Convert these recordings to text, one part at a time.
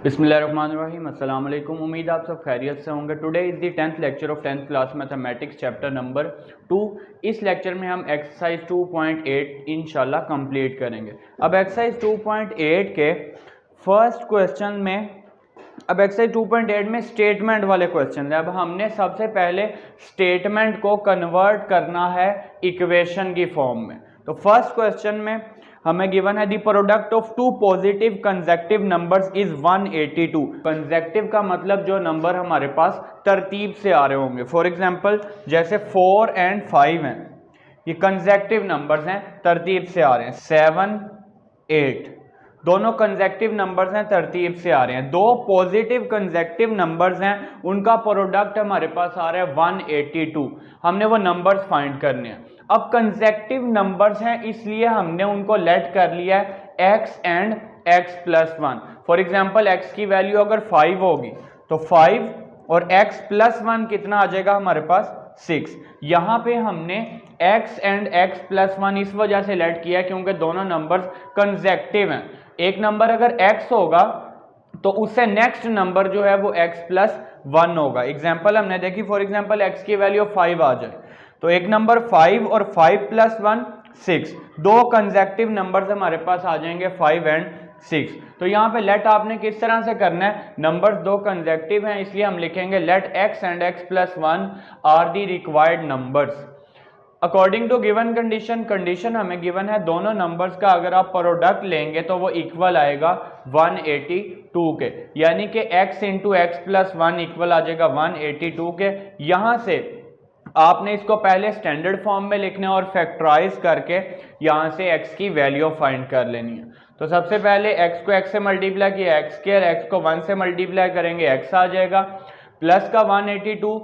बिस्मिल्लाहिर्रहमानिर्रहीम अस्सलाम वालेकुम। उम्मीद आप सब खैरियत से होंगे। Today is the 10th lecture of 10th class mathematics chapter number 2। इस लेक्चर में हम एक्सरसाइज 2.8 इंशाल्लाह कंप्लीट करेंगे। अब एक्सरसाइज 2.8 के फर्स्ट क्वेश्चन में अब एक्सरसाइज 2.8 में स्टेटमेंट वाले क्वेश्चन है। अब हमने सबसे पहले स्टेटमेंट को कन्वर्ट करना है इक्वेशन की फॉर्म में। तो फर्स्ट क्वेश्चन में हमें गिवन है the product of two positive consecutive numbers is 182। Consecutive का मतलब जो नंबर हमारे पास तरतीब से आ रहे होंगे। फॉर एग्जांपल जैसे 4 एंड 5 हैं, ये कंसेक्टिव नंबर्स हैं, तरतीब से आ रहे हैं। 7 8 दोनों कंसेक्टिव नंबर्स हैं, तरतीब से आ रहे हैं। दो पॉजिटिव कंसेक्टिव नंबर्स हैं, उनका प्रोडक्ट हमारे पास आ रहा है 182। हमने वो नंबर्स फाइंड करने हैं। अब कंसेक्टिव नंबर्स हैं इसलिए हमने उनको लेट कर लिया है x and x plus 1। For example x की वैल्यू अगर 5 होगी तो 5 और x प्लस 1 कितना आ जाएगा हमारे पास 6। यहाँ पे हमने x एंड x प्लस 1 इस वजह से लेट किया क्योंकि दोनों नंबर्स कंसेक्टिव हैं। एक नंबर अगर x होगा तो उससे नेक्स्ट नंबर जो है वो x प्लस 1 होगा। एग्जाम्पल हमने देखी, फॉर एग्जाम्पल x की वैल्यू 5 आ जाए तो एक नंबर 5 और 5 प्लस 1 6। दो कंसेक्टिव नंबर्स हमारे पास आ जाएंगे 5 एंड 6। तो यहाँ पे लेट आपने किस तरह से करना है, नंबर्स दो कंसेक्टिव हैं इसलिए हम लिखेंगे let x and x plus 1 are the required numbers according to given condition. Condition हमें गिवन है दोनों नंबर्स का अगर आप प्रोडक्ट लेंगे तो वो इक्वल आएगा 182 के, यानी कि x into x plus 1 equal आ जाएगा 182 के। यहाँ से आपने इसको पहले स्टैंडर्ड फॉर्म में लिखना है और फैक्टराइज करके यहाँ से x की वैल्यू फाइंड कर लेनी है। तो सबसे पहले x को x से मल्टीप्लाई किया, x स्क्वायर, x को 1 से मल्टीप्लाई करेंगे x आ जाएगा, प्लस का 182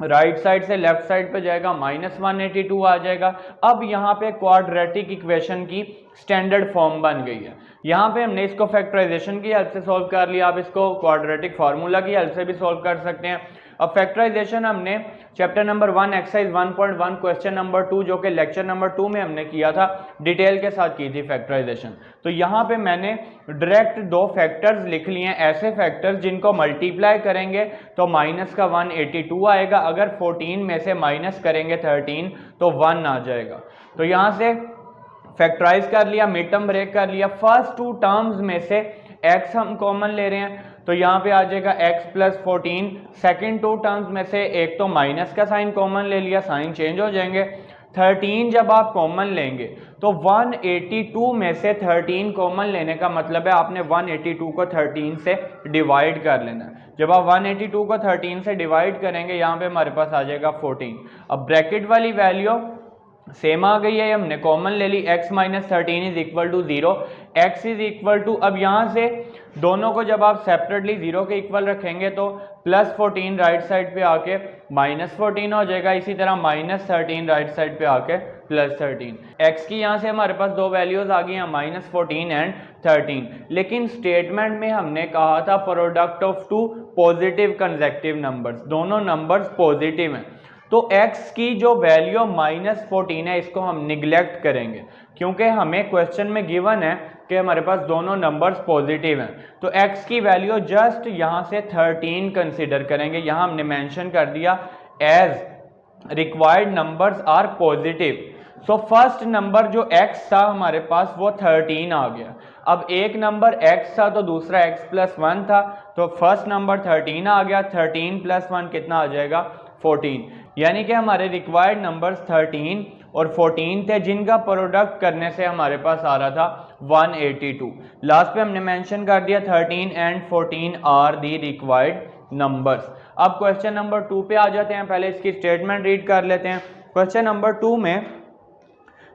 राइट साइड से लेफ्ट साइड पे जाएगा, माइनस 182 आ जाएगा। अब यहाँ पे क्वाड्रेटिक इक्वेशन की स्टैंडर्ड फॉर्म बन गई है। यहाँ पे हमने इसको फैक्टराइजेशन की हेल्प से सॉल्व कर लिया। आप इसको क्वाड्रेटिक फार्मूला की हेल्प से भी सॉल्व कर सकते हैं। अब फैक्टराइजेशन हमने chapter number 1 exercise 1.1 question number 2 जो कि लेक्चर नंबर 2 में हमने किया था, डिटेल के साथ की थी फैक्टराइजेशन। तो यहाँ पे मैंने डायरेक्ट दो फैक्टर्स लिख लिए हैं, ऐसे फैक्टर्स जिनको मल्टीप्लाई करेंगे तो माइनस का 182 आएगा। अगर 14 में से माइनस करेंगे 13 तो 1 आ जाएगा। तो यहाँ से फैक्टराइज कर लिया, मिड टर्म ब्रेक कर लिया। फर्स्ट टू टर्म्स में से x हम कॉमन ले रहे हैं तो यहाँ पे आ जाएगा x plus 14। Second two terms में से एक तो माइनस का साइन कॉमन ले लिया, साइन चेंज हो जाएंगे। 13 जब आप कॉमन लेंगे तो 182 में से 13 कॉमन लेने का मतलब है आपने 182 को 13 से डिवाइड कर लेना है। जब आप 182 को 13 से डिवाइड करेंगे यहाँ पे हमारे पास आ जाएगा 14। अब ब्रैकेट वाली वैल्यू सेम आ गई है, हमने कॉमन ले ली, x minus 13 is equal to 0, x is equal to, अब यहाँ से दोनों को जब आप सेपरेटली 0 के इक्वल रखेंगे तो प्लस 14 राइट साइड पे आके माइनस 14 हो जाएगा। इसी तरह माइनस 13 राइट साइड पे आके प्लस 13। x की यहाँ से हमारे पास दो वैल्यूज आ गई हैं, माइनस 14 एंड 13। लेकिन स्टेटमेंट में हमने कहा था product of two positive consecutive numbers, दोनों नंबर्स पॉजिटिव हैं। तो x की जो वैल्यू माइनस 14 है इसको हम निगलेक्ट करेंगे क्योंकि हमें क्वेश्चन में गिवन है कि हमारे पास दोनों नंबर्स पॉजिटिव हैं। तो x की वैल्यू जस्ट यहाँ से 13 कंसीडर करेंगे। यहाँ हमने मेंशन कर दिया as required numbers are positive. So first number जो x था हमारे पास वो 13 आ गया। अब एक नंबर x था तो दूसरा x प्लस 1 था, तो फर्स्ट नंबर 13 आ गया। 13 प्लस 1 कितना आ जाएगा 14, यानी कि हमारे रिक्वायर्ड नंबर्स 13 और 14 थे जिनका प्रोडक्ट करने से हमारे पास आ रहा था 182। लास्ट पे हमने मेंशन कर दिया 13 and 14 are the required numbers. अब क्वेश्चन नंबर 2 पे आ जाते हैं, पहले इसकी स्टेटमेंट रीड कर लेते हैं। क्वेश्चन नंबर 2 में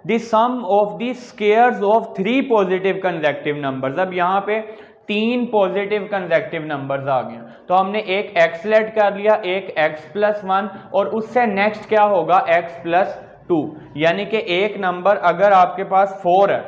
the sum of the squares of 3 positive consecutive numbers. अब यहाँ पे 3 पॉजिटिव कंसेक्टिव नंबर्स आ गए, तो हमने एक x लेट कर लिया, एक x प्लस 1 और उससे नेक्स्ट क्या होगा x प्लस 2, यानी कि एक नंबर अगर आपके पास 4 है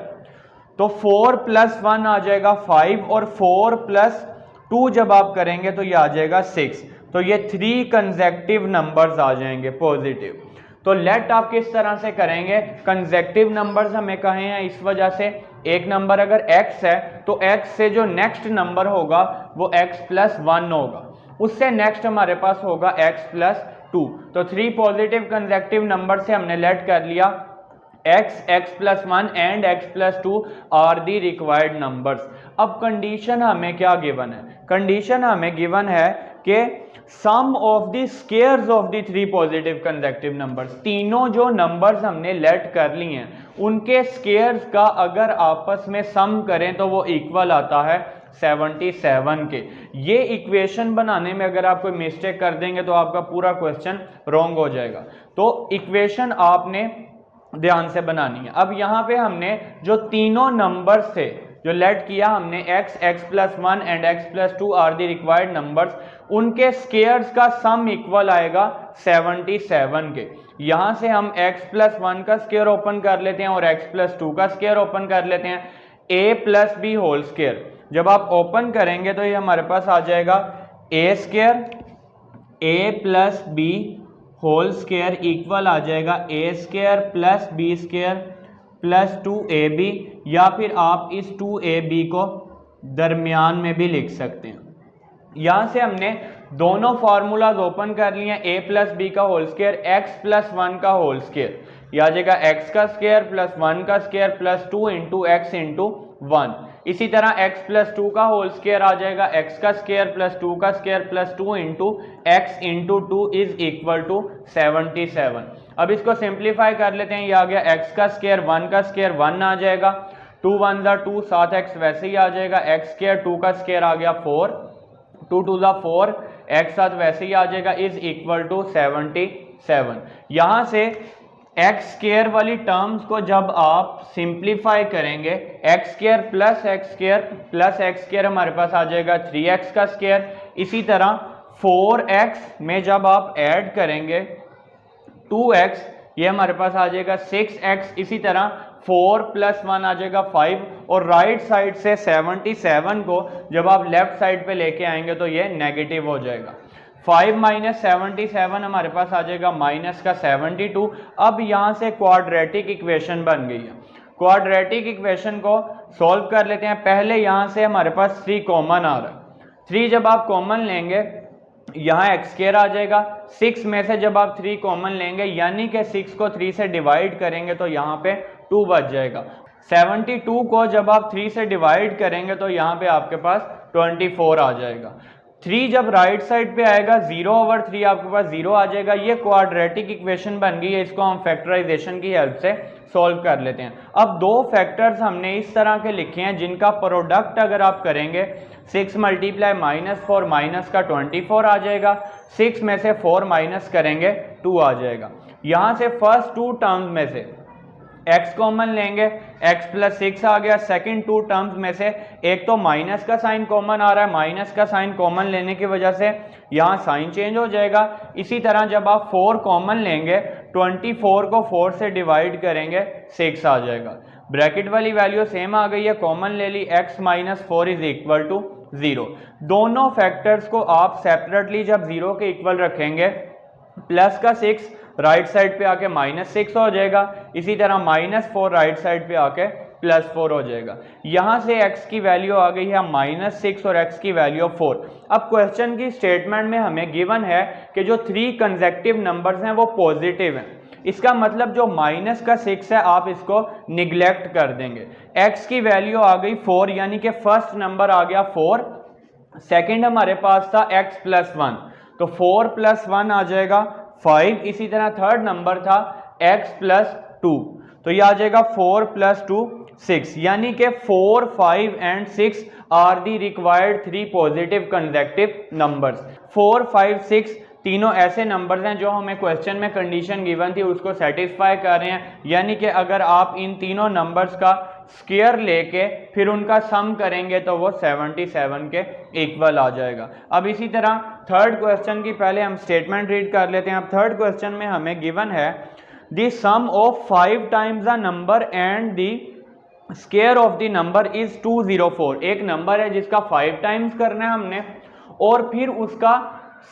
तो 4 प्लस 1 आ जाएगा 5 और 4 प्लस 2 जब आप करेंगे तो ये आ जाएगा 6। तो ये 3 कंसेक्टिव नंबर्स आ जाएंगे पॉजिटिव। तो लेट आप किस तरह से करेंगे, कंसेक्टिव नंबर्स हमें कहे हैं इस वजह से, एक नंबर अगर x है तो x से जो नेक्स्ट नंबर होगा वो x प्लस 1 होगा, उससे नेक्स्ट हमारे पास होगा x प्लस 2। तो 3 पॉजिटिव कंसेक्टिव नंबर से हमने लेट कर लिया x plus 1 and x plus 2 are the required numbers. अब कंडीशन हमें क्या गिवन है, कंडीशन हमें गिवन है कि sum of the squares of the 3 positive consecutive numbers, तीनों जो नंबर्स हमने लेट कर लिए हैं उनके स्क्वायर्स का अगर आपस में सम करें तो वो इक्वल आता है 77 के। ये इक्वेशन बनाने में अगर आप कोई मिस्टेक कर देंगे तो आपका पूरा क्वेश्चन रॉन्ग हो जाएगा। तो इक्वेशन आपने ध्यान से बनानी है। अब यहाँ पे हमने जो तीनों नंबर से जो लेट किया हमने x plus 1 and x plus 2 are the required numbers, उनके स्क्वायर्स का सम इक्वल आएगा 77 के। यहाँ से हम x प्लस 1 का स्क्वायर ओपन कर लेते हैं और x प्लस 2 का स्क्वायर ओपन कर लेते हैं, a plus B whole square जब आप ओपन करेंगे तो ये हमारे पास आ जाएगा a square a plus B whole square equal आ जाएगा a square plus B square plus 2ab, या फिर आप इस 2ab को दरमियान में भी लिख सकते हैं। यहाँ से हमने दोनों फार्मूलाज ओपन कर लिए, a प्लस बी का होल स्क्वायर x प्लस 1 का होल स्क्वायर, यह आ जाएगा x का स्क्वायर प्लस 1 का square plus 2 into x into 1। इसी तरह x प्लस 2 का होल स्क्वायर आ जाएगा x का स्क्वायर प्लस 2 का square plus 2 into x into 2 is equal to 77। अब इसको सिंप्लीफाई कर लेते हैं, ये आ गया x का स्क्वायर 1 का स्क्वायर 1 आ जाएगा, 2 1 दा 2 7x वैसे ही आ जाएगा, x स्क्वायर 2 का स्क्वायर आ गया 4, 2 2 दा 4 x साथ वैसे ही आ जाएगा इज इक्वल टू 77। यहाँ से एक्स स्क्वायर वाली टर्म्स को जब आप सिंप्लीफाई करेंगे, x square plus x square हमारे पास आ जाएगा 3x का स्क्वायर। इसी तरह 4x में जब आप ऐड करेंगे 2x, ये हमारे पास आ जाएगा 6x। इसी तरह 4 प्लस 1 आ जाएगा 5, और राइट साइड से 77 को जब आप लेफ्ट साइड पे लेके आएंगे तो ये नेगेटिव हो जाएगा। 5 माइनस 77 हमारे पास आ जाएगा माइनस का 72। अब यहाँ से क्वाड्रेटिक इक्वेशन बन गई है। क्वाड्रेटिक इक्वेशन को सॉल्व कर लेते हैं। पहले यहाँ से हमारे पास 3 कॉमन आ रहा है, 3 जब आप कॉमन लेंगे यहाँ एक्स स्क्वायर आ जाएगा, 6 में से जब आप 3 कॉमन लेंगे यानी कि 6 को 3 से डिवाइड करेंगे तो यहाँ पे 2 बच जाएगा। 72 को जब आप 3 से डिवाइड करेंगे तो यहाँ पे आपके पास 24 आ जाएगा। 3 जब राइट साइड पे आएगा 0/3 आपके पास 0 आ जाएगा। ये क्वाड्रेटिक इक्वेशन बन गई है, इसको हम फैक्टराइजेशन की हेल्प से सॉल्व कर लेते हैं। अब 2 फैक्टर्स हमने इस तरह के लिखे हैं जिनका प्रोडक्ट अगर आप करेंगे 6 मल्टीप्लाई -4 माइनस का 24 आ जाएगा, 6 में से 4 माइनस करेंगे 2 आ जाएगा। यहाँ से फर्स्ट 2 टर्म्स में से x कॉमन लेंगे, x प्लस 6 आ गया। सेकंड 2 टर्म्स में से एक तो माइनस का साइन कॉमन आ रहा है, माइनस का साइन कॉमन लेने की वजह से यहाँ साइन चेंज हो जाएगा। इसी तरह जब आप 4 कॉमन लेंगे 24 को 4 से डिवाइड करेंगे 6 आ जाएगा। ब्रैकेट वाली वैल्यू सेम आ गई है, कॉमन ले ली, x minus 4 is equal to 0। दोनों फैक्टर्स को आप सेपरेटली जब 0 के इक्वल रखेंगे, प्लस का 6 राइट साइड पे आके -6 हो जाएगा, इसी तरह -4 राइट साइड पे आके +4 हो जाएगा। यहाँ से x की वैल्यू आ गई है -6 और x की वैल्यू 4। अब क्वेश्चन की स्टेटमेंट में हमें गिवन है कि जो 3 कंसेक्टिव नंबर्स हैं वो पॉजिटिव हैं। इसका मतलब जो -6 है आप इसको निगलेक्ट कर देंगे। x की वैल्यू आ गई 4, यानी कि फर्स्ट नंबर आ गया 4, सेकेंड हमारे पास था x प्लस 1, तो 4 प्लस 1 आ जाएगा 5। इसी तरह थर्ड नंबर था x प्लस 2, तो यह आ जाएगा 4 प्लस 2 6, यानी कि 4 5 and 6 are the required 3 positive consecutive numbers. 4 5 6 तीनों ऐसे नंबर्स हैं जो हमें क्वेश्चन में कंडीशन गिवन थी उसको सेटिस्फाई कर रहे हैं, यानी कि अगर आप इन तीनों नंबर्स का स्क्वायर लेके फिर उनका सम करेंगे तो वो 77 के इक्वल आ जाएगा। अब इसी तरह थर्ड क्वेश्चन की पहले हम स्टेटमेंट रीड कर लेते हैं। अब थर्ड क्वेश्चन में हमें गिवन है the sum of 5 times the number and the square of the number is 204। एक नंबर है जिसका 5 टाइम्स करना है हमने और फिर उसका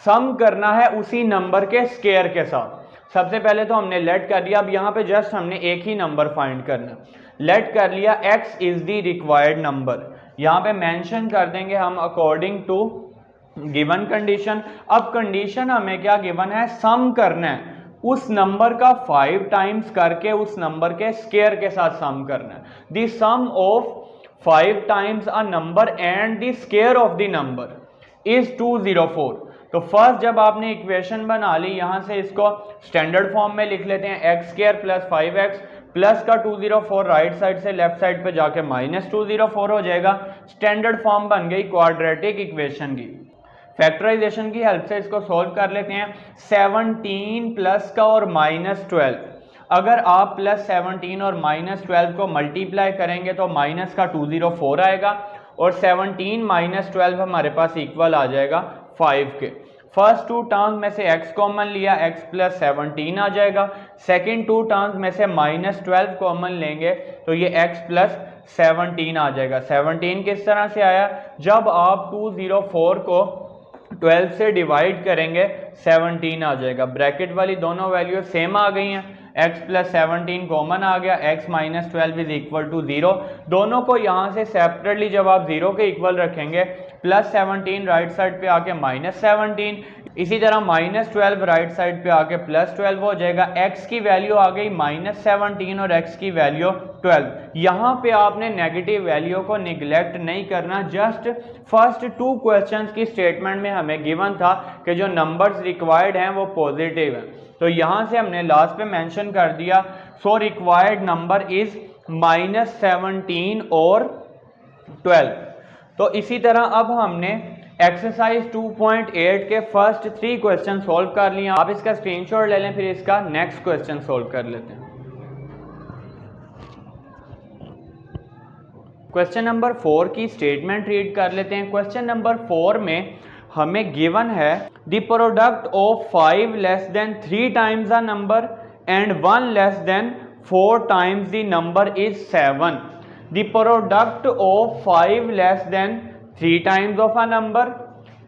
सम करना है उसी नंबर के स्क्वायर के साथ। सबसे पहले तो हमने लेट कर लिया, अब यहाँ पे जस्ट हमने एक ही नंबर फाइंड करना, लेट कर लिया x is the required number, यहाँ पे मेंशन कर देंगे हम अकॉर्डिंग टू गिवन कंडीशन। अब कंडीशन हमें क्या गिवन है, सम करना है, उस नंबर का 5 टाइम्स करके उस नंबर के स्क्वायर के साथ सम करना है। The sum of 5 times a number and the square of the number is 204। तो फर्स्ट जब आपने इक्वेशन बना ली, यहां से इसको स्टैंडर्ड फॉर्म में लिख लेते हैं, x square plus 5x plus का 204 राइट साइड से लेफ्ट साइड पे जाके माइनस 204 हो जाएगा। स्टैंडर्ड फॉर्म बन गई क्वाड्रेटिक इक्वेशन की। फैक्टराइजेशन की हेल्प से इसको सोल्व कर लेते हैं। 17 प्लस का और माइनस 12, अगर आप प्लस 17 और माइनस 12 को मल्टीप्लाई करेंगे तो माइनस का 204 आएगा और 17 माइनस 12 हमारे पास इक्वल आ जाएगा 5 के। फर्स्ट टू टर्म्स में से x कॉमन लिया, x प्लस 17 आ जाएगा। सेकेंड टू टर्म्स में से माइनस 12 कॉमन लेंगे तो ये x प्लस 17 आ जाएगा। 17 किस तरह से आया, जब आप 204 को 12 से डिवाइड करेंगे 17 आ जाएगा। ब्रैकेट वाली दोनों वैल्यू सेम आ गई हैं, x प्लस 17 कॉमन आ गया, x minus 12 is equal to 0। दोनों को यहाँ से सेपरेटली जब आप 0 के इक्वल रखेंगे, प्लस 17 राइट साइड पे आके माइनस 17, इसी तरह माइनस 12 राइट साइड पे आके प्लस 12 हो जाएगा। x की वैल्यू आ गई माइनस 17 और x की वैल्यू 12। यहाँ पे आपने नेगेटिव वैल्यू को निगलेक्ट नहीं करना, जस्ट फर्स्ट 2 क्वेश्चंस की स्टेटमेंट में हमें गिवन था कि जो नंबर्स रिक्वायर्ड हैं वो पॉजिटिव हैं, तो यहाँ से हमने लास्ट पे मेंशन कर दिया। So required number is minus 17 और 12। तो इसी तरह अब हमने एक्सरसाइज 2.8 के फर्स्ट 3 क्वेश्चन सॉल्व कर लिए। आप इसका स्क्रीनशॉट ले लें, फिर इसका नेक्स्ट क्वेश्चन सॉल्व कर लेते हैं। क्वेश्चन नंबर 4 की स्टेटमेंट रीड कर लेते हैं। क्वेश्चन नंबर 4 में हमें गिवन है the product of 5 less than 3 times a number and 1 less than 4 times the number is 7। The product of 5 less than 3 times of a number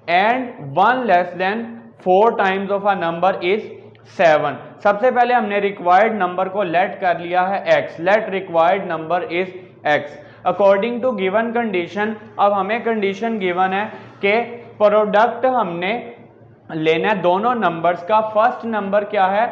and 1 less than 4 times of a number is 7। सबसे पहले हमने required number को late कर लिया है x, let required number is x according to given condition. अब हमें condition given है कि प्रोडक्ट हमने लेना है दोनों नंबर्स का। फर्स्ट नंबर क्या है,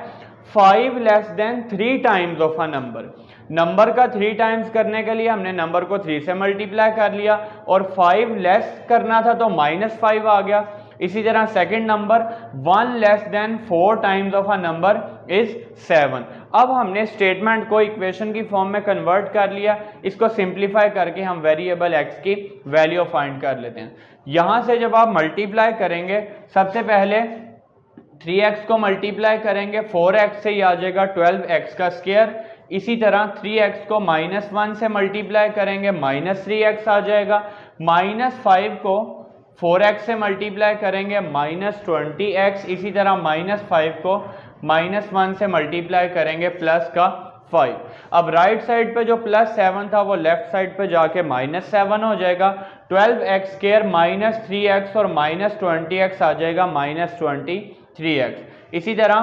5 less than 3 times of a number. Number का 3 टाइम्स करने के लिए हमने नंबर को 3 से मल्टीप्लाई कर लिया और 5 लेस करना था तो माइनस 5 आ गया। इसी तरह second number 1 less than 4 times of a number is 7। अब हमने स्टेटमेंट को इक्वेशन की फॉर्म में कन्वर्ट कर लिया, इसको सिंप्लीफाई करके हम वेरिएबल x की वैल्यू फाइंड कर लेते हैं। यहां से जब आप मल्टीप्लाई करेंगे, सबसे पहले 3x को मल्टीप्लाई करेंगे 4x से, ही आ जाएगा 12x का स्क्वायर। इसी तरह 3x को -1 से मल्टीप्लाई करेंगे -3x आ जाएगा। -5 को 4x से मल्टीप्लाई करेंगे -20x। इसी तरह -5 को -1 से मल्टीप्लाई करेंगे प्लस का 5। अब राइट साइड पे जो +7 था वो लेफ्ट साइड पे जाके -7 हो जाएगा। 12x स्क्वायर -3x और -20x आ जाएगा -23x। इसी तरह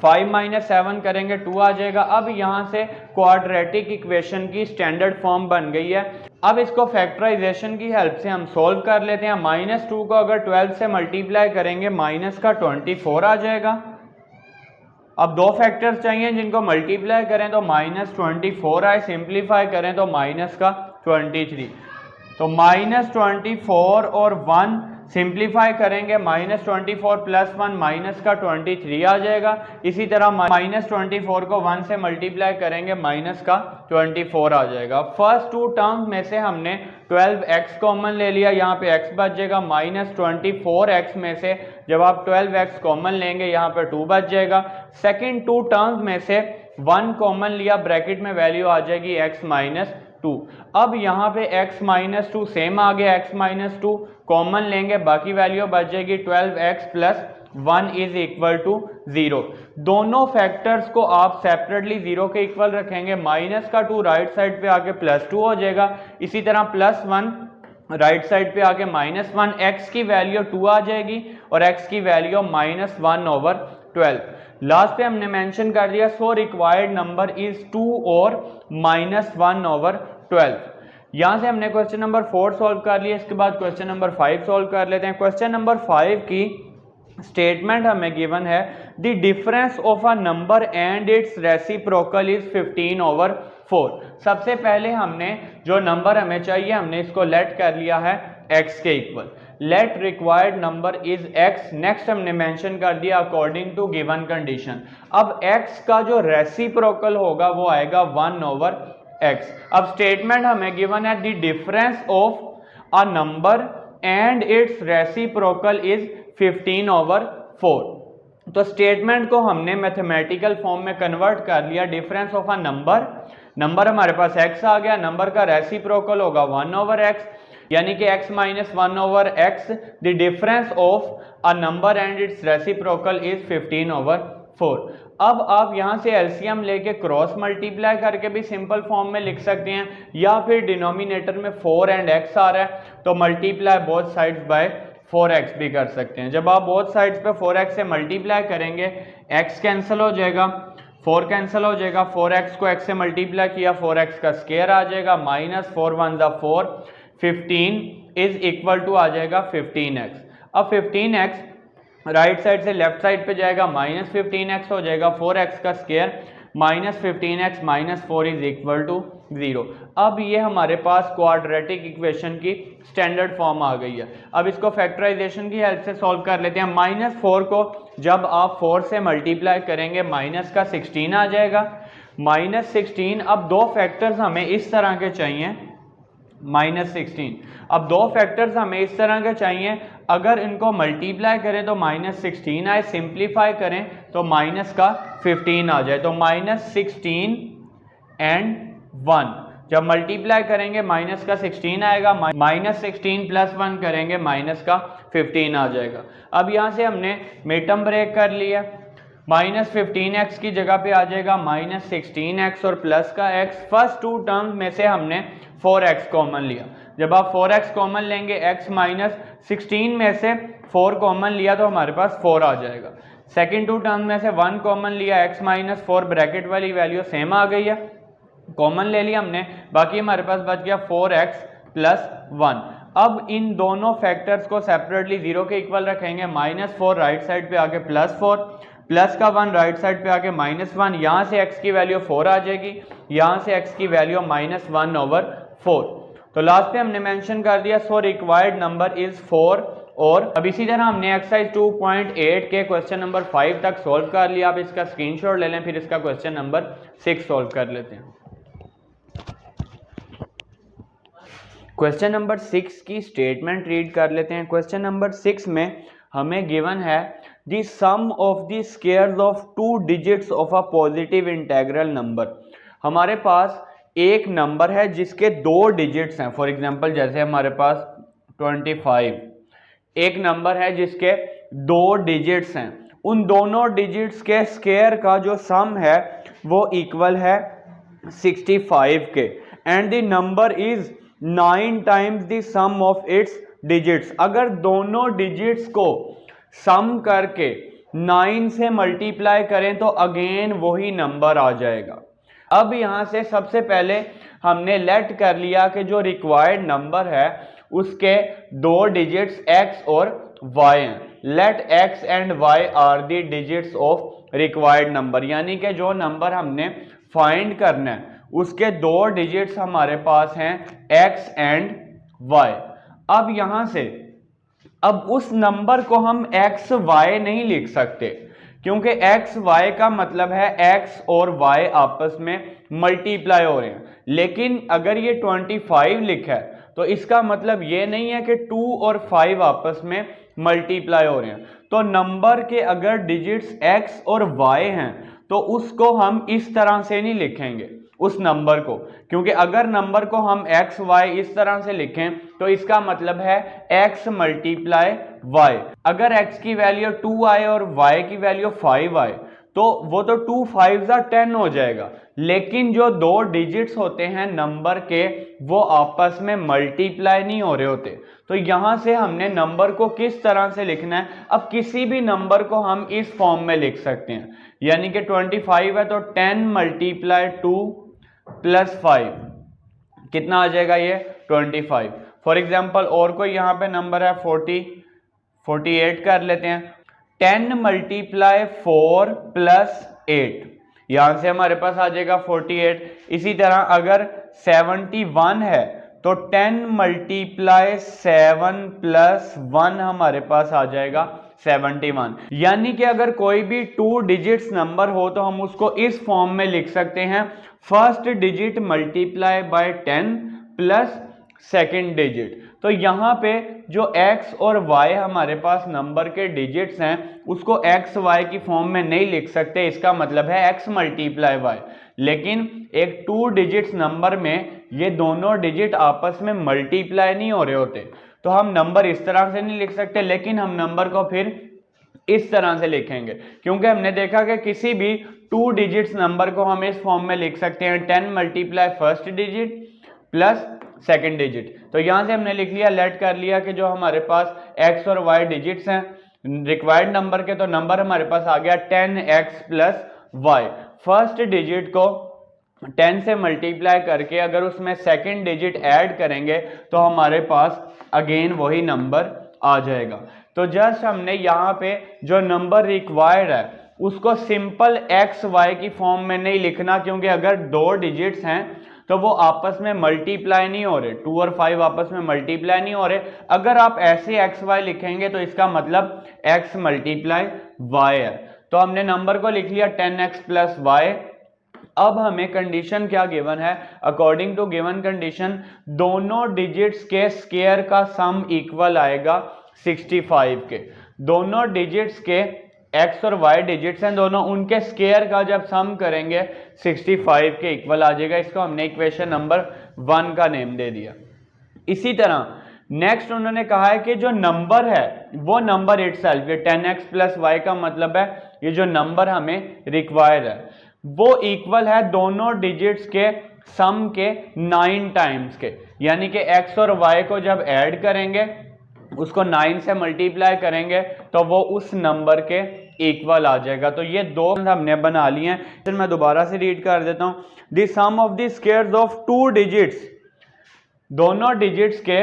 5 - 7 करेंगे 2 आ जाएगा। अब यहाँ से क्वाड्रेटिक इक्वेशन की स्टैंडर्ड फॉर्म बन गई है। अब इसको फैक्टराइजेशन की हेल्प से हम सोल्व कर लेते हैं। -2 को अगर 12 से मल्टीप्लाई करेंगे माइनस का 24 आ जाएगा। अब 2 फैक्टर्स चाहिए जिनको मल्टीप्लाई करें तो -24 आए, सिंप्लीफाई करें तो माइनस का 23। तो -24 और 1 सिंप्लीफाई करेंगे, -24 प्लस 1 माइनस का 23 आ जाएगा। इसी तरह -24 को 1 से मल्टीप्लाई करेंगे माइनस का 24 आ जाएगा। फर्स्ट 2 टर्म्स में से हमने 12x कॉमन ले लिया, यहाँ पे x बच जाएगा। -24x में से जब आप 12x कॉमन लेंगे यहाँ पे 2 बच जाएगा। सेकेंड 2 टर्म्स में से 1 कॉमन लिया, ब्रैकेट में वैल्यू आ जाएगी x - 2। अब यहाँ पे x - 2 सेम आ गया, x - 2 कॉमन लेंगे, बाकी वैल्यू बच जाएगी 12x plus 1 is equal to 0। दोनों फैक्टर्स को आप सेपरेटली 0 के इक्वल रखेंगे। -2 राइट साइड पे आके +2 हो जाएगा। इसी तरह +1 राइट साइड पे आके -1, x की वैल्यू 2 आ जाएगी और x की वैल्यू -1/12। लास्ट पे हमने मेंशन कर दिया सो रिक्वायर्ड नंबर इज 2 और -1/12। यहां से हमने क्वेश्चन नंबर 4 सॉल्व कर लिया। इसके बाद क्वेश्चन नंबर 5 सॉल्व कर लेते हैं। क्वेश्चन नंबर 5 की स्टेटमेंट हमें गिवन है the difference of a number and it's reciprocal is 15/4। सबसे पहले हमने जो नंबर हमें चाहिए हमने इसको लेट कर लिया है x के equal. Late required number is x। Next हमने मेंशन कर दिया अकॉर्डिंग टू गिवन कंडीशन। अब x का जो रेसिप्रोकल होगा वो आएगा 1/x। अब स्टेटमेंट हमें गिवन है the difference of a number and it's reciprocal is 15/4। तो स्टेटमेंट को हमने मैथमेटिकल फॉर्म में कन्वर्ट कर लिया। डिफरेंस ऑफ अ नंबर हमारे पास x आ गया, नंबर का रेसिप्रोकल होगा 1/x, यानी कि x - 1/x। The difference of a number and it's reciprocal is 15/4। अब आप यहां से एलसीएम लेके क्रॉस मल्टीप्लाई करके भी सिंपल फॉर्म में लिख सकते हैं, या फिर डिनोमिनेटर में 4 एंड x आ रहा है तो multiply both sides by 4x भी कर सकते हैं। जब आप बोथ साइड्स पे 4x से मल्टीप्लाई करेंगे x कैंसिल हो जाएगा, 4 कैंसिल हो जाएगा, 4x को x से मल्टीप्लाई किया 4x का स्क्वायर आ जाएगा, -4 1 4, 15 इज इक्वल टू आ जाएगा 15x। अब 15x राइट साइड से लेफ्ट साइड पे जाएगा, -15x हो जाएगा, 4x का square -15x -4 is equal to 0। अब ये हमारे पास क्वाड्रेटिक इक्वेशन की स्टैंडर्ड फॉर्म आ गई है। अब इसको फैक्टराइजेशन की हेल्प से सॉल्व कर लेते हैं। -4 को जब आप 4 से मल्टीप्लाई करेंगे माइनस का 16 आ जाएगा, -16। अब दो फैक्टर्स हमें इस तरह के चाहिए, -16। अब दो फैक्टर्स हमें इस तरह के चाहिए, अगर इनको मल्टीप्लाई करें तो -16 आए, सिंप्लीफाई करें तो माइनस का 15 आ जाए, तो -16 एंड 1। जब मल्टीप्लाई करेंगे माइनस का 16 आएगा, -16 + 1 करेंगे माइनस का 15 आ जाएगा। अब यहाँ से हमने मिडटर्म ब्रेक कर लिया, -15x की जगह पे आ जाएगा -16x और प्लस का x। फर्स्ट टू टर्म्स में से हमने 4x कॉमन लिया। जब आप 4x कॉमन लेंगे, x -16 में से 4 कॉमन लिया तो हमारे पास 4 आ जाएगा। सेकेंड टू टर्म में से 1 कॉमन लिया, x -4 ब्रैकेट वाली वैल्यू सेम आ गई है, कॉमन ले लिया हमने, बाकी हमारे पास बच गया 4x + 1। अब इन दोनों फैक्टर्स को सेपरेटली 0 के इक्वल रखेंगे, -4 राइट साइड पे आके +4, प्लस का 1 राइट साइड पे आके -1। यहाँ से x की वैल्यू 4 आ जाएगी, यहाँ से x की वैल्यू -1/4। तो लास्ट पे हमने मेंशन कर दिया सो रिक्वायर्ड नंबर इज 4। और अब इसी तरह हमने एक्सरसाइज 2.8 के क्वेश्चन नंबर 5 तक सॉल्व कर लिया। आप इसका स्क्रीनशॉट ले लें, फिर इसका क्वेश्चन नंबर 6 सॉल्व कर लेते हैं। क्वेश्चन नंबर 6 की स्टेटमेंट रीड कर लेते हैं। क्वेश्चन नंबर 6 में हमें गिवन है the sum of the squares of 2 digits of a positive integral number. हमारे पास एक नंबर है जिसके 2 डिजिट्स हैं। फॉर एग्जांपल जैसे हमारे पास 25, एक नंबर है जिसके 2 डिजिट्स हैं, उन दोनों डिजिट्स के स्क्वायर का जो सम है वो इक्वल है 65 के, and the number is 9 times the sum of its digits. अगर दोनों डिजिट्स को सम करके 9 से मल्टीप्लाई करें तो अगेन वही नंबर आ जाएगा। अब यहां से सबसे पहले हमने लेट कर लिया कि जो रिक्वायर्ड नंबर है उसके 2 डिजिट्स x और y हैं। Let x and y are the digits of required number, यानी कि जो नंबर हमने फाइंड करना है उसके 2 डिजिट्स हमारे पास हैं x एंड y। अब यहां से अब उस नंबर को हम x y नहीं लिख सकते, क्योंकि x y का मतलब है x और y आपस में मल्टीप्लाई हो रहे हैं। लेकिन अगर ये 25 लिखा है तो इसका मतलब ये नहीं है कि 2 और 5 आपस में मल्टीप्लाई हो रहे हैं। तो नंबर के अगर डिजिट्स x और y हैं तो उसको हम इस तरह से नहीं लिखेंगे उस नंबर को, क्योंकि अगर नंबर को हम x y इस तरह से लिखें तो इसका मतलब है x × y। अगर x की वैल्यू 2 आए और y की वैल्यू 5 आए तो वो तो 2 5 10 हो जाएगा, लेकिन जो दो डिजिट्स होते हैं नंबर के वो आपस में मल्टीप्लाई नहीं हो रहे होते। तो यहां से हमने नंबर को किस तरह से लिखना है, अब किसी भी नंबर को हम इस फॉर्म में लिख सकते हैं, यानी कि 25 है तो 10 मल्टीप्लाई 2 प्लस 5 कितना आ जाएगा ये 25। फॉर एग्जाम्पल और कोई यहाँ पे नंबर है 48 कर लेते हैं, 10 मल्टीप्लाई 4 प्लस 8, यहां से हमारे पास आ जाएगा 48। इसी तरह अगर 71 है तो 10 मल्टीप्लाई 7 प्लस 1 हमारे पास आ जाएगा 71। यानी कि अगर कोई भी 2 डिजिट्स नंबर हो तो हम उसको इस फॉर्म में लिख सकते हैं, first digit multiply by 10 plus second digit. तो यहाँ पे जो x और y हमारे पास नंबर के डिजिट्स हैं उसको x y की फॉर्म में नहीं लिख सकते, इसका मतलब है x मल्टीप्लाई y। लेकिन एक 2 डिजिट्स नंबर में ये दोनों डिजिट आपस में मल्टीप्लाई नहीं हो रहे होते, तो हम नंबर इस तरह से नहीं लिख सकते, लेकिन हम नंबर को फिर इस तरह से लिखेंगे, क्योंकि हमने देखा कि किसी भी 2 डिजिट्स नंबर को हम इस फॉर्म में लिख सकते हैं 10 multiply first digit plus second digit. तो यहां से हमने लिख लिया, लेट कर लिया कि जो हमारे पास x और y डिजिट्स हैं रिक्वायर्ड नंबर के, तो नंबर हमारे पास आ गया 10x plus y। First digit को 10 से मल्टीप्लाई करके अगर उसमें सेकेंड डिजिट ऐड करेंगे तो हमारे पास अगेन वही नंबर आ जाएगा। तो जस्ट हमने यहाँ पे जो नंबर रिक्वायर्ड है उसको सिंपल x y की फॉर्म में नहीं लिखना, क्योंकि अगर 2 डिजिट्स हैं तो वो आपस में मल्टीप्लाई नहीं हो रहे, 2 और 5 आपस में मल्टीप्लाई नहीं हो रहे। अगर आप ऐसे एक्स वाई लिखेंगे तो इसका मतलब x मल्टीप्लाई y है। तो हमने नंबर को लिख लिया 10x प्लस y। अब हमें कंडीशन क्या गिवन है, अकॉर्डिंग टू गिवन कंडीशन दोनों डिजिट्स के स्क्वायर का सम इक्वल आएगा 65 के। दोनों डिजिट्स के x और y डिजिट्स हैं दोनों, उनके स्क्वायर का जब सम करेंगे 65 के इक्वल आ जाएगा। इसको हमने इक्वेशन नंबर 1 का नेम दे दिया। इसी तरह नेक्स्ट उन्होंने कहा है कि जो नंबर है वो नंबर इटसेल्फ, ये 10x प्लस y का मतलब है ये जो नंबर हमें रिक्वायर्ड है वो इक्वल है दोनों डिजिट्स के सम के 9 टाइम्स के, यानी कि x और y को जब ऐड करेंगे उसको 9 से मल्टीप्लाई करेंगे तो वो उस नंबर के इक्वल आ जाएगा। तो ये दो हमने बना लिए हैं। फिर मैं दोबारा से रीड कर देता हूं, the sum of the squares of 2 digits, दोनों डिजिट्स के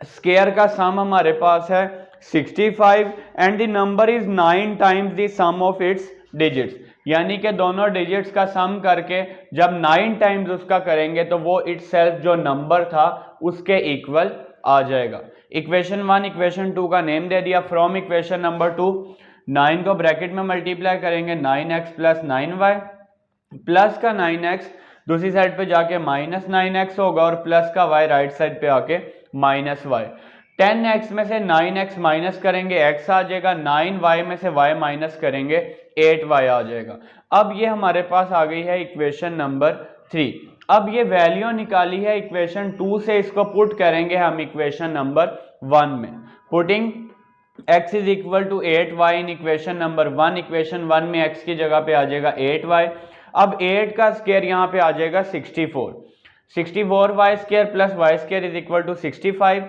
स्क्वायर का सम हमारे पास है 65 and the number is 9 times the sum of its digits, यानी कि दोनों डिजिट्स का सम करके जब 9 टाइम्स उसका करेंगे तो वो इटसेल्फ जो नंबर था उसके इक्वल आ जाएगा। इक्वेशन 1 इक्वेशन 2 का नेम दे दिया। फ्रॉम इक्वेशन नंबर 2 9 को ब्रैकेट में मल्टीप्लाई करेंगे 9x प्लस 9y, प्लस का 9x दूसरी साइड पे जाके माइनस 9x होगा और प्लस का y राइट साइड पे आके माइनस y। 10x में से 9x माइनस करेंगे x आ जाएगा, 9y में से y माइनस करेंगे 8y आ जाएगा। अब ये हमारे पास आ गई है इक्वेशन नंबर 3। अब ये वैल्यू निकाली है इक्वेशन 2 से, इसको पुट करेंगे हम इक्वेशन नंबर 1 में। Putting x is equal to 8y in equation number 1, equation 1 में x की जगह पे आ जाएगा 8y। अब 8 का स्क्वायर यहाँ पे आ जाएगा 64, 64y square plus y square is equal to 65।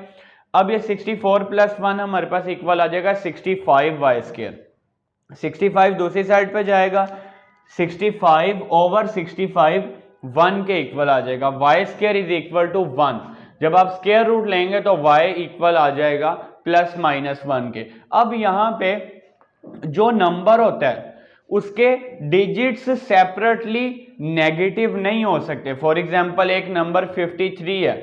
अब ये 64 प्लस 1 हमारे पास इक्वल आ जाएगा 65y स्क्वायर, 65 दूसरी साइड पे जाएगा 65 ओवर 65 1 के इक्वल आ जाएगा, y square is equal to 1। जब आप स्क्वायर रूट लेंगे तो y इक्वल आ जाएगा प्लस माइनस 1 के। अब यहाँ पे जो नंबर होता है उसके डिजिट्स सेपरेटली नेगेटिव नहीं हो सकते। फॉर एग्जांपल एक नंबर 53 है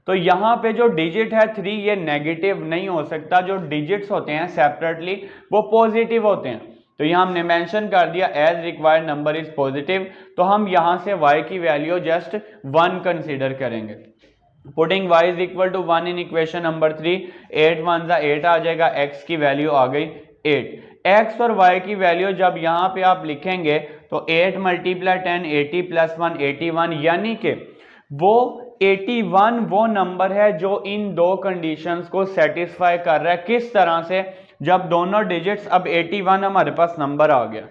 तो यहाँ पे जो डिजिट है 3 ये नेगेटिव नहीं हो सकता, जो डिजिट्स होते हैं सेपरेटली वो पॉजिटिव होते हैं। तो यहाँ हमने मेंशन कर दिया as required number is positive, तो हम यहाँ से y की वैल्यू जस्ट 1 कंसीडर करेंगे। Putting y is equal to 1 in equation number 3, 8 1 8 आ जाएगा, x की वैल्यू आ गई 8। x और y की वैल्यू जब यहाँ पे आप लिखेंगे तो 8 मल्टीप्लाई 10 80 प्लस 1 81, यानी कि वो 81 वो नंबर है जो इन दो कंडीशंस को सेटिस्फाई कर रहा है। किस तरह से, जब दोनों डिजिट्स, अब 81 हमारे पास नंबर आ गया,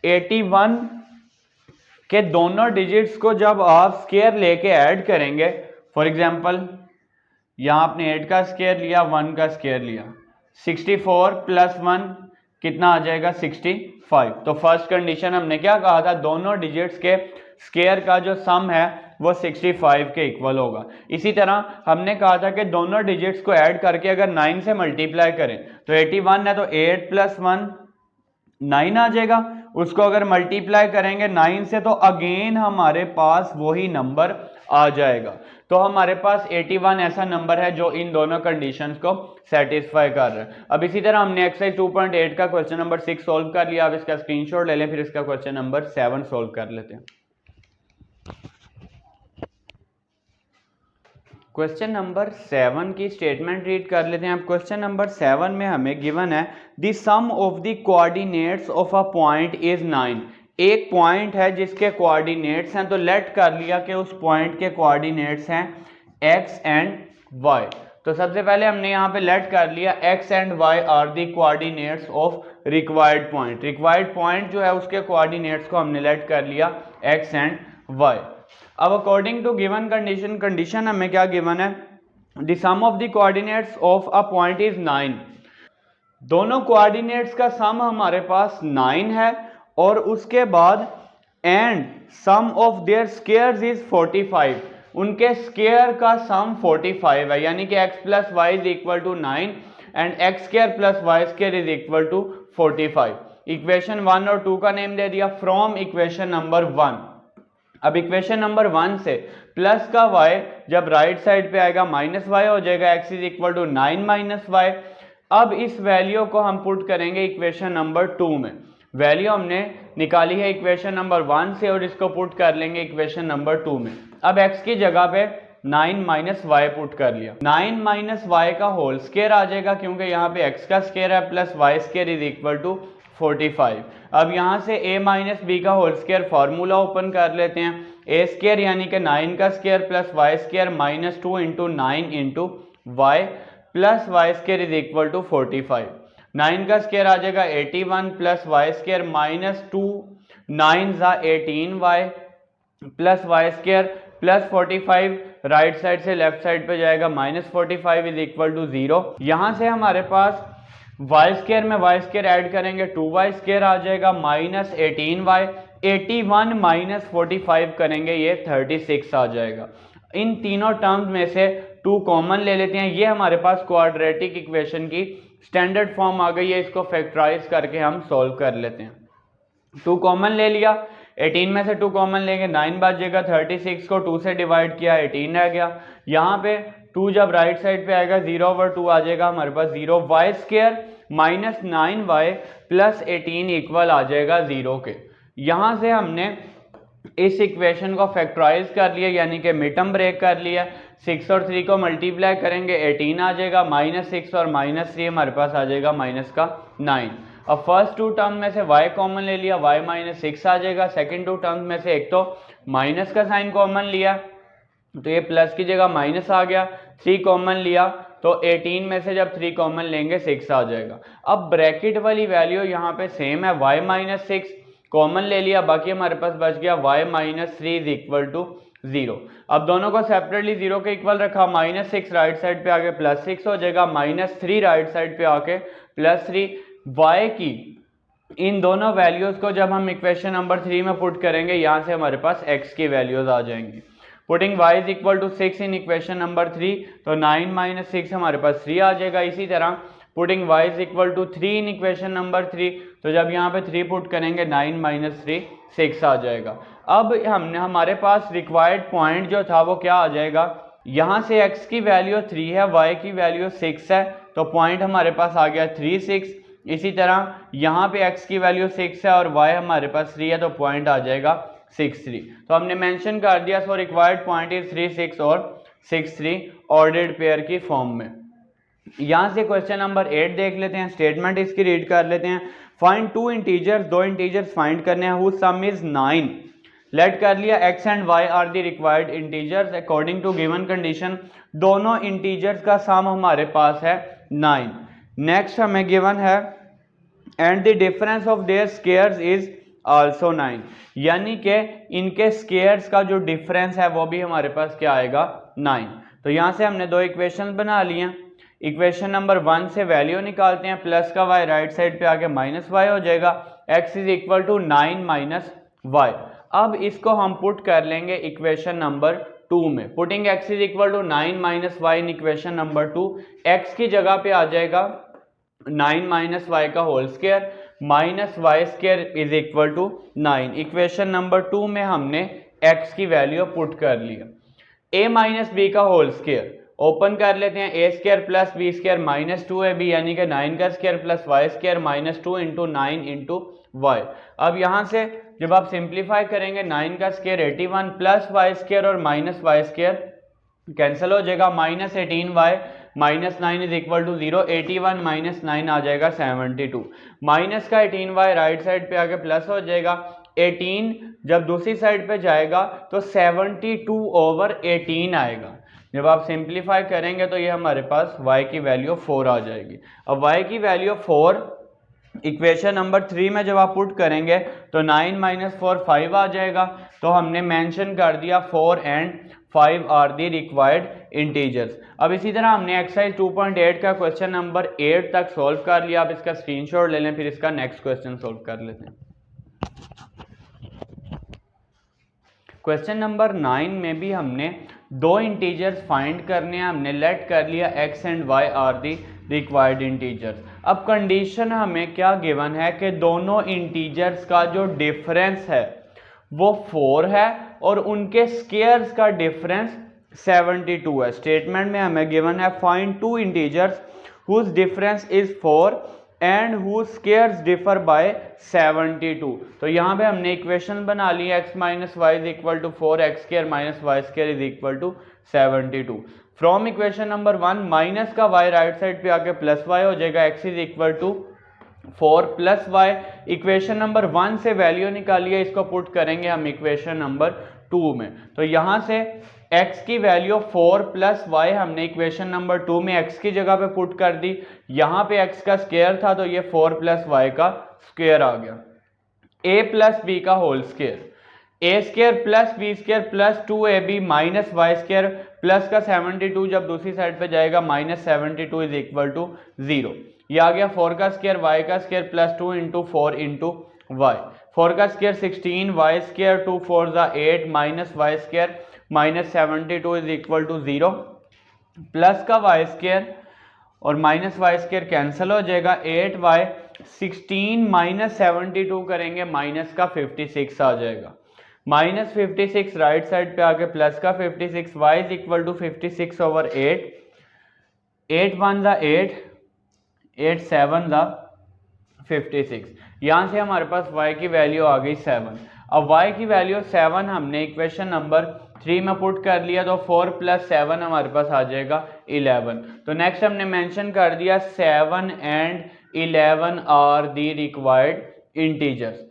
81 के दोनों डिजिट्स को जब आप स्क्वायर लेके ऐड करेंगे, फॉर एग्जांपल यहाँ आपने 8 का स्क्वायर लिया, 1 का स्क्वायर लिया, 64 प्लस 1 कितना आ जाएगा 65। तो फर्स्ट कंडीशन हमने क्या कहा था, दोनों डिजिट्स के स्क्वायर का जो सम है वो 65 के इक्वल होगा। इसी तरह हमने कहा था कि दोनों डिजिट्स को ऐड करके अगर 9 से मल्टीप्लाई करें तो 81 है तो 8 प्लस 1 9 आ जाएगा। उसको अगर मल्टीप्लाई करेंगे 9 से तो अगेन हमारे पास वही नंबर आ जाएगा। तो हमारे पास 81 ऐसा नंबर है जो इन दोनों कंडीशंस को सेटिस्फाई कर रहा है। अब इसी तरह हमने एक्सरसाइज 2.8 का क्वेश्चन नंबर 6 सॉल्व कर लिया। अब इसका स्क्रीनशॉट ले लें, फिर इसका क्वेश्चन नंबर 7 सॉल्व कर लेते हैं। क्वेश्चन नंबर 7 की स्टेटमेंट रीड कर लेते हैं। अब क्वेश्चन नंबर 7 में हमें गिवन है the sum of the coordinates of a point is 9। एक पॉइंट है जिसके कोऑर्डिनेट्स हैं, तो लेट कर लिया कि उस पॉइंट के कोऑर्डिनेट्स हैं x एंड y। तो सबसे पहले हमने यहाँ पे लेट कर लिया x and y are the coordinates of required point. Required point जो है उसके कोऑर्डिनेट्स को हमने लेट कर लिया x एंड y। अब अकॉर्डिंग टू गिवन कंडीशन हमें क्या गिवन है, the sum of the coordinates of a point is 9। दोनों कोऑर्डिनेट्स का सम हमारे पास 9 है और उसके बाद and sum of their squares is 45। उनके स्क्वायर का सम 45 है, यानी कि x plus y is equal to 9 and x square plus Y square is equal to 45। Equation 1 और 2 का नेम दे दिया फ्रॉम इक्वेशन नंबर 1। अब इक्वेशन नंबर 1 से प्लस का y जब राइट साइड पे आएगा माइनस y हो जाएगा, x is equal to 9 minus y। अब इस वैल्यू को हम पुट करेंगे इक्वेशन नंबर 2 में। वैल्यू हमने निकाली है इक्वेशन नंबर 1 से और इसको पुट कर लेंगे इक्वेशन नंबर 2 में। अब x की जगह पे 9 माइनस वाई पुट कर लिया, 9 माइनस वाई का होल स्क्वायर आ जाएगा क्योंकि यहाँ पे x का स्क्वायर है plus Y square is equal to 45। अब यहाँ से a माइनस बी का होल स्क्वायर फार्मूला ओपन कर लेते हैं। a स्क्वायर यानी कि 9 का square plus Y square minus 2 into 9 into y plus Y square is equal to 45। 9 का स्क्वायर आ जाएगा 81 प्लस वाई स्क्वायर माइनस 2 9 जा 18 y plus Y square plus 45 right side से लेफ्ट साइड पे जाएगा माइनस 45 इज इक्वल टू 0। यहाँ से हमारे पास वाई स्क्वायर में वाई स्क्वायर ऐड करेंगे 2y स्क्वायर आ जाएगा माइनस 18y, 81 माइनस 45 करेंगे ये 36 आ जाएगा। इन तीनों टर्म्स में से 2 कॉमन ले लेते हैं। ये हमारे पास क्वाड्रेटिक इक्वेशन की स्टैंडर्ड फॉर्म आ गई है, इसको फैक्टराइज करके हम सॉल्व कर लेते हैं। 2 कॉमन ले लिया, 18 में से 2 कॉमन लेंगे 9 बचेगा, 36 को 2 से डिवाइड किया 18 रह गया। यहाँ पे 2 जब राइट साइड पे आएगा 0/2 आ जाएगा हमारे पास 0 Y square minus 9y plus 18 equal आ जाएगा 0 के। यहाँ से हमने इस इक्वेशन को फैक्टराइज कर लिया यानी कि मिड-टर्म ब्रेक कर लिया। 6 और 3 को मल्टीप्लाई करेंगे 18 आ जाएगा, माइनस 6 और माइनस 3 हमारे पास आ जाएगा माइनस का 9। अब फर्स्ट 2 टर्म में से y कॉमन ले लिया, y माइनस 6 आ जाएगा। सेकेंड 2 टर्म में से एक तो माइनस का साइन कॉमन लिया तो ये प्लस की जगह माइनस आ गया। 3 कॉमन लिया तो 18 में से जब 3 कॉमन लेंगे 6 आ जाएगा। अब ब्रैकेट वाली वैल्यू यहाँ पे सेम है, y माइनस 6 कॉमन ले लिया, बाकी हमारे पास बच गया y minus 3 is equal to 0। अब दोनों को सेपरेटली 0 के इक्वल रखा, माइनस 6 राइट साइड पे आके प्लस 6 हो जाएगा, माइनस 3 राइट साइड पे आके प्लस 3। y की इन दोनों वैल्यूज को जब हम इक्वेशन नंबर 3 में पुट करेंगे यहाँ से हमारे पास x की वैल्यूज आ जाएंगी। Putting y is equal to 6 in equation number 3 तो 9 माइनस 6 हमारे पास 3 आ जाएगा। इसी तरह putting y is equal to 3 in equation number 3 तो जब यहाँ पे 3 पुट करेंगे 9 माइनस 3 6 आ जाएगा। अब हमने हमारे पास रिक्वायर्ड पॉइंट जो था वो क्या आ जाएगा, यहाँ से x की वैल्यू 3 है, y की वैल्यू 6 है तो पॉइंट हमारे पास आ गया 3 6। इसी तरह यहाँ पे x की वैल्यू 6 है और y हमारे पास 3 है तो पॉइंट आ जाएगा 6 3। तो हमने मेंशन कर दिया सो रिक्वायर्ड पॉइंट इज 3 6 और 6 3 ऑर्डर्ड पेयर की फॉर्म में। यहाँ से क्वेश्चन नंबर 8 देख लेते हैं, स्टेटमेंट इसकी रीड कर लेते हैं। फाइंड 2 इंटीजर्स, 2 इंटीजर्स फाइंड करने हैं हुज सम इज 9। लेट कर लिया x and y are the required integers according to given condition. दोनों इंटीजर्स का सम हमारे पास है 9। नेक्स्ट हमें गिवन है and the difference of their squares is also 9, यानी कि इनके स्केयर्स का जो डिफरेंस है वो भी हमारे पास क्या आएगा 9। तो यहाँ से हमने दो इक्वेशन बना लिए। इक्वेशन नंबर 1 से वैल्यू निकालते हैं, प्लस का y राइट साइड पे आके माइनस y हो जाएगा, x is equal to 9 minus y। अब इसको हम पुट कर लेंगे इक्वेशन नंबर 2 में। Putting x is equal to 9 minus y in equation number 2, x की जगह पे आ जाएगा 9 माइनस y का whole square minus y square is equal to 9। Equation number 2 में हमने x की वैल्यू पुट कर लिया। a माइनस b का होल स्क्वायर ओपन कर लेते हैं, A square plus B square minus 2ab यानी कि 9 का square plus Y square minus 2 into 9 into Y. अब यहाँ से जब आप सिंप्लीफाई करेंगे 9 का स्क्वायर 81 प्लस वाई स्क्वायर और माइनस वाई स्क्वायर कैंसिल हो जाएगा, minus 18y minus 9 is equal to 0, 81 minus 9 आ जाएगा 72, माइनस का 18y राइट साइड पे आके प्लस हो जाएगा, 18 जब दूसरी साइड पे जाएगा तो 72 ओवर 18 आएगा। जब आप सिंप्लीफाई करेंगे तो ये हमारे पास y की वैल्यू 4 आ जाएगी। अब y की वैल्यू 4 इक्वेशन नंबर 3 में जब आप पुट करेंगे तो 9 माइनस 4 5 आ जाएगा। तो हमने मेंशन कर दिया 4 and 5 are the required integers. अब इसी तरह हमने एक्सरसाइज 2.8 का क्वेश्चन नंबर 8 तक सॉल्व कर लिया। आप इसका स्क्रीनशॉट ले लें, फिर इसका नेक्स्ट क्वेश्चन सॉल्व कर लेते हैं। क्वेश्चन नंबर 9 में भी हमने दो इंटीजर्स फाइंड करने हैं। हमने लेट कर लिया x and y are the required integers. अब कंडीशन हमें क्या गिवन है कि दोनों इंटीजर्स का जो डिफरेंस है वो 4 है और उनके स्केयर्स का डिफरेंस 72 है। स्टेटमेंट में हमें गिवन है find two integers whose difference is 4 and whose squares differ by 72। तो यहाँ पे हमने इक्वेशन बना ली x minus y is equal to 4x square minus Y square is equal to 72। From equation number 1 minus का y right side पे आके plus y हो जाएगा, x is equal to 4 plus y। Equation number 1 से value निकालिए, इसको put करेंगे हम इक्वेशन नंबर 2 में। तो यहाँ से x की वैल्यू 4 प्लस y हमने इक्वेशन नंबर 2 में x की जगह पे पुट कर दी। यहाँ पे x का स्क्वायर था तो ये 4 प्लस y का स्क्वायर आ गया। a प्लस b का whole square, a square plus b square plus 2ab minus Y square plus का 72 जब दूसरी साइड पे जाएगा माइनस 72 इज इक्वल टू 0। ये आ गया 4 का स्क्वायर y का square plus 2 into 4 into y. 4 का स्क्वायर 16 वाई स्क्वायर 2 4 ज़ा 8 minus Y square minus 72 is equal to 0 plus का वाई स्क्वायर और माइनस वाई स्क्वायर कैंसिल हो जाएगा, 8y 16 माइनस 72 करेंगे माइनस का 56 आ जाएगा, माइनस 56 राइट साइड पे आके प्लस का 56 y is equal to 56 over 8, 8 1 ज़ा 8 8 7 ज़ा 56। यहाँ से हमारे पास y की वैल्यू आ गई 7। अब y की वैल्यू 7 हमने इक्वेशन नंबर 3 में पुट कर लिया तो 4 प्लस 7 हमारे पास आ जाएगा 11। तो नेक्स्ट हमने मेंशन कर दिया 7 and 11 are the required integers.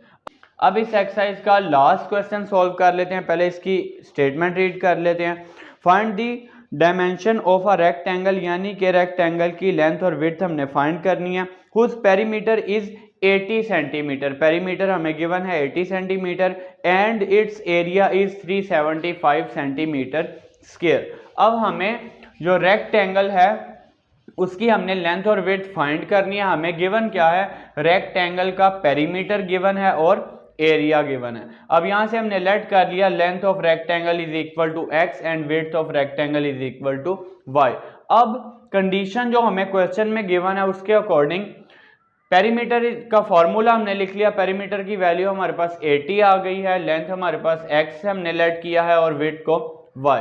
अब इस एक्सरसाइज का लास्ट क्वेश्चन सॉल्व कर लेते हैं। पहले इसकी स्टेटमेंट रीड कर लेते हैं। Find the dimension of a rectangle, यानी कि रेक्टेंगल की लेंथ और विड्थ हमने फाइंड करनी है। Whose perimeter is 80 centimetre, perimeter हमें गिवन है 80 centimetre and its area is 375 centimetre square. अब हमें जो रेक्टेंगल है उसकी हमने लेंथ और विड्थ फाइंड करनी है। हमें गिवन क्या है, रेक्टेंगल का पेरीमीटर गिवन है और एरिया गिवन है। अब यहां से हमने लेट कर लिया length of rectangle is equal to x and width of rectangle is equal to y। अब कंडीशन जो हमें क्वेश्चन में गिवन है उसके अकॉर्डिंग पेरीमीटर का फॉर्मूला हमने लिख लिया। पेरीमीटर की वैल्यू हमारे पास 80 आ गई है, लेंथ हमारे पास x हमने लेट किया है और विड्थ को y।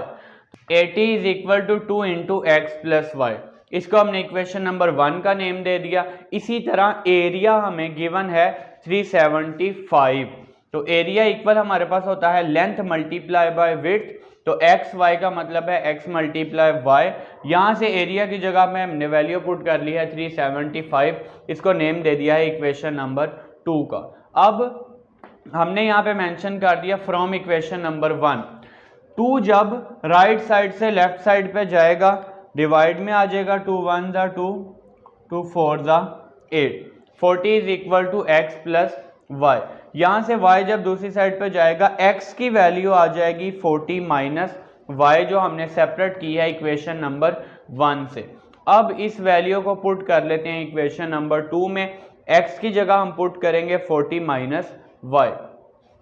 80 is equal to 2 into x plus y, इसको हमने इक्वेशन नंबर 1 का नेम दे दिया। इसी तरह एरिया हमें गिवन है 375, तो एरिया इक्वल हमारे पास होता है लेंथ मल्टीप्लाई बाय विड्थ। तो एक्स वाई का मतलब है एक्स मल्टीप्लाई वाई। यहाँ से एरिया की जगह में हमने वैल्यू पुट कर ली है 375, इसको नेम दे दिया है इक्वेशन नंबर 2 का। अब हमने यहाँ पे मेंशन कर दिया फ्रॉम इक्वेशन नंबर 1, 2 जब राइट साइड से लेफ्ट साइड पे जाएगा डिवाइड में आ जाएगा, 2 1 ज़ा 2 2 4 ज़ा 8, 40 is equal to x plus y. यहाँ से y जब दूसरी साइड पे जाएगा x की वैल्यू आ जाएगी 40 माइनस y जो हमने सेपरेट की है इक्वेशन नंबर 1 से। अब इस वैल्यू को पुट कर लेते हैं इक्वेशन नंबर 2 में। x की जगह हम पुट करेंगे 40 माइनस y।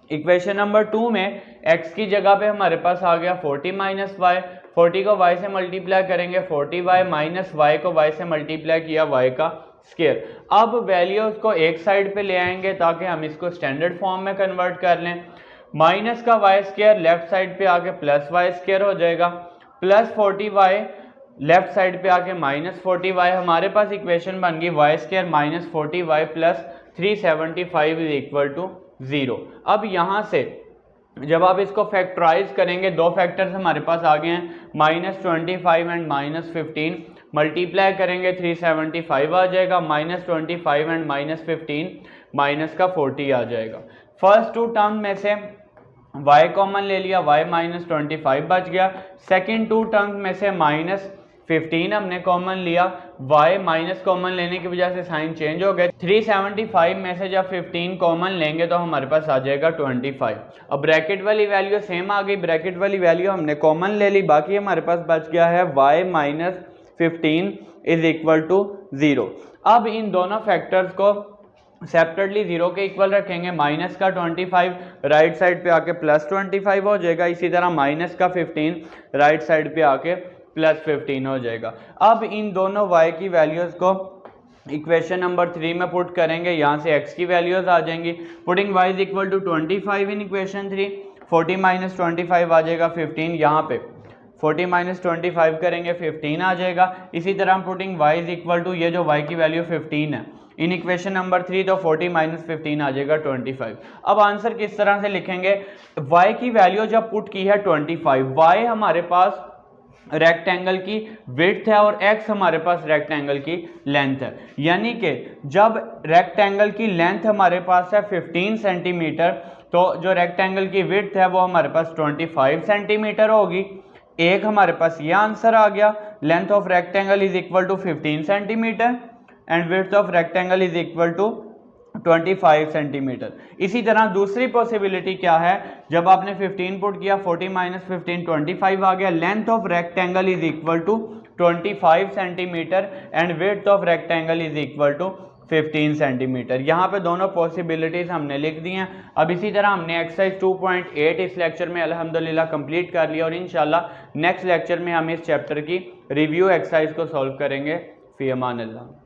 इक्वेशन नंबर 2 में x की जगह पे हमारे पास आ गया 40 माइनस वाई। 40 को y से मल्टीप्लाई करेंगे 40y माइनस y को y से मल्टीप्लाई किया y का स्क्वायर। अब वैल्यूज को एक साइड पे ले आएंगे ताकि हम इसको स्टैंडर्ड फॉर्म में कन्वर्ट कर लें। माइनस का y स्क्वायर लेफ्ट साइड पे आके प्लस y स्क्वायर हो जाएगा, प्लस 40y लेफ्ट साइड पे आके माइनस 40y। हमारे पास इक्वेशन बन गई y square minus 40y plus 375 is equal to 0। अब यहाँ से जब आप इसको फैक्टराइज करेंगे, दो फैक्टर्स हमारे पास आ गए हैं, -25 एंड -15, मल्टीप्लाई करेंगे 375 आ जाएगा, -25 एंड -15 माइनस का 40 आ जाएगा। फर्स्ट टू टर्म में से y कॉमन ले लिया, y -25 बच गया। सेकेंड टू टर्म में से -15 हमने कॉमन लिया, y माइनस कॉमन लेने की वजह से साइन चेंज हो गया। 375 में से जब 15 कॉमन लेंगे तो हमारे पास आ जाएगा 25। अब ब्रैकेट वाली वैल्यू सेम आ गई, ब्रैकेट वाली वैल्यू हमने कॉमन ले ली, बाकी हमारे पास बच गया है y minus 15 is equal to 0। अब इन दोनों फैक्टर्स को सेपरेटली 0 के इक्वल रखेंगे। माइनस का 25 राइट साइड पे आके प्लस 25 हो जाएगा, इसी तरह माइनस का 15 राइट साइड पे आके प्लस 15 हो जाएगा। अब इन दोनों y की वैल्यूज़ को इक्वेशन नंबर 3 में पुट करेंगे, यहाँ से x की वैल्यूज़ आ जाएंगी। Putting y is equal to 25 in equation 3, 40 minus 25 आ जाएगा 15, यहाँ पे 40 माइनस 25 करेंगे 15 आ जाएगा। इसी तरह हम putting y is equal to ये जो y की वैल्यू 15 है इन इक्वेशन नंबर 3, तो 40 माइनस 15 आ जाएगा 25। अब आंसर किस तरह से लिखेंगे, y की वैल्यू जब पुट की है 25, y हमारे पास रेक्टेंगल की विड्थ है और x हमारे पास रेक्टेंगल की लेंथ है, यानी कि जब रेक्टेंगल की लेंथ हमारे पास है 15 सेंटीमीटर, तो जो रेक्टेंगल की विड्थ है वो हमारे पास 25 सेंटीमीटर होगी। एक हमारे पास ये आंसर आ गया, length of rectangle is equal to 15 centimetre and width of rectangle is equal to 25 centimetre. इसी तरह दूसरी पॉसिबिलिटी क्या है, जब आपने 15 पुट किया 40 माइनस 15 25 आ गया, length of rectangle is equal to 25 centimetre and width of rectangle is equal to 15 centimetre. यहाँ पे दोनों पॉसिबिलिटीज हमने लिख दी हैं। अब इसी तरह हमने एक्सरसाइज 2.8 इस लेक्चर में अल्हम्दुलिल्लाह कंप्लीट कर लिया और इंशाल्लाह नेक्स्ट लेक्चर में हम इस चैप्टर की रिव्यू एक्सरसाइज को सॉल्व करेंगे। फी अमान अल्लाह।